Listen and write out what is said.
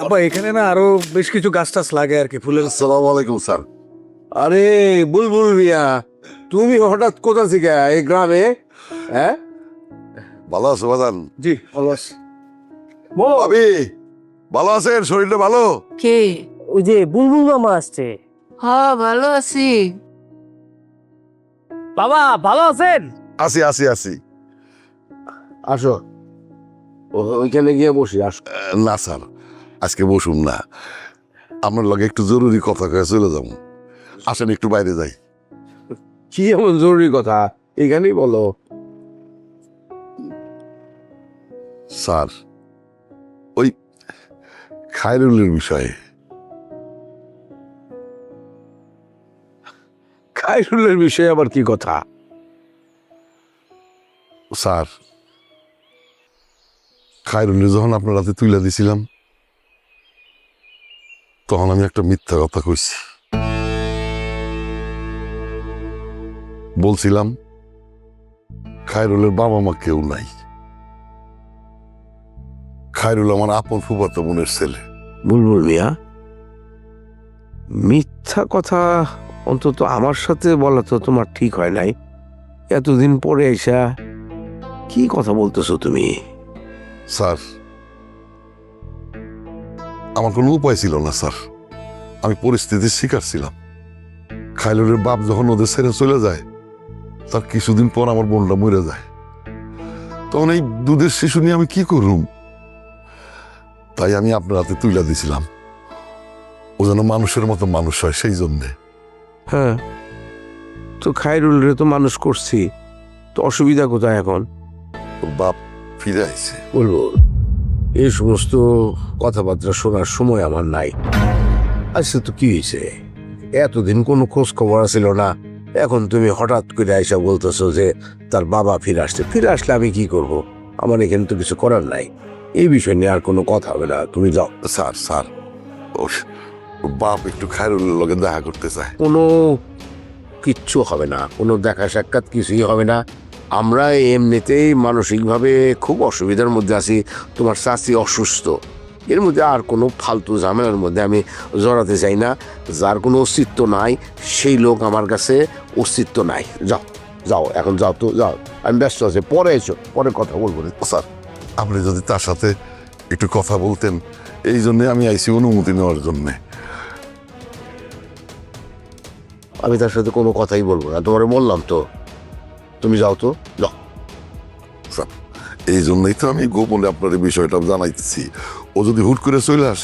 আব্বা এখানে না আরো বেশ কিছু গাছ টাছ লাগে আর কি ফুলের। আসসালামু আলাইকুম স্যার। আরে বুলবুল মিয়া, তুমি হঠাৎ কোথা থেকে এই গ্রামে? হ্যাঁ, ভালো আছো বাদান? জি ভালো আছি। ভাবি ভালো আছেন? শরীরটা ভালো? কে? ওই যে বুলবুল মামা আসছে। হ্যাঁ ভালো আছি। বাবা ভালো আছেন? আছি আছি আছি। আসো ওইখানে গিয়ে বসি। আসো। না স্যার, আজকে বসুন না, আপনার লগে একটু জরুরি কথা কয়ে চলে যাবো। আসেন একটু বাইরে যাই। কি এমন জরুরি কথা? এখানেই বলো। স্যার, ওই খায়রুলের বিষয়ে। খায়রুলের বিষয়ে আবার কি কথা? স্যার, খায়রুলের যখন আপনার হাতে তুলে দিছিলাম তখন আমি একটা মিথ্যা কথা কইছি। বলছিলাম খায়রুলের বাবা মা কেউ নাই, খায়রুল আমার আপন ফুফাতো বোনের ছেলে। বুলবুল মিয়া, মিথ্যা কথা অন্তত আমার সাথে বলা তো তোমার ঠিক হয় নাই। এতদিন পরে এসা কি কথা বলতেছো তুমি? স্যার, আমার কোনো উপায় ছিল না স্যার, আমি পরিস্থিতির শিকার ছিলাম। খায়রুলের বাপ যখন ওদের ছেড়ে চলে যায় তার কিছুদিন পর আমার বোনটা মরে যায়। তখন এই দুধের শিশু নিয়ে আমি কি করুম? তাই আমি আপনার হাতে তুলে দিছিলাম, ও যেন মানুষের মতো মানুষ হয়, সেই জন্যে। হ্যাঁ, তো খায়রুলরে তো মানুষ করছি, তো অসুবিধা কোথায় এখন? ওর বাপ ফিরে আইছে। বলবো এই সমস্ত কথাবার্তা শোনার সময় আমার নাই। আচ্ছা, তো কি হয়েছে? এতদিন কোনো খোঁজ খবর ছিল না, এখন তুমি হঠাৎ করে আইসা বলতেছো যে তার বাবা ফিরে আসছে। ফিরে আসলে আমি কি করব? আমার এখানে তো কিছু করার নাই। এই বিষয় নিয়ে আর কোনো কথা হবে না, তুমি যাও। স্যার স্যার, ওর বাপ একটু খায়রুলের লগে দেখা করতে চায়। কোনো কিচ্ছু হবে না, কোনো দেখা সাক্ষাৎ কিছুই হবে না। আমরা এমনিতেই মানসিকভাবে খুব অসুবিধার মধ্যে আছি। তোমার চাচি অসুস্থ, এর মধ্যে আর কোনো ফালতু ঝামেলার মধ্যে আমি জড়াতে চাই না। যার কোনো অস্তিত্ব নাই সেই লোক আমার কাছে অস্তিত্ব নাই। যাও যাও, এখন যাও তো, যাও। আমি ব্যস্ত আছি, পরে এসো, পরে কথা বলবো। স্যার, আপনি যদি তার সাথে একটু কথা বলতেন, এই জন্যে আমি আইসি অনুমতি নেওয়ার জন্যে। আমি তার সাথে কোনো কথাই বলবো না, তোমারে বললাম তো। তুমি যাও তো, যাও। স্যার, এই জন্যই তো আমি গোপনে আপনার এই বিষয়টা জানাইতেছি। ও যদি হুট করে চলে আসে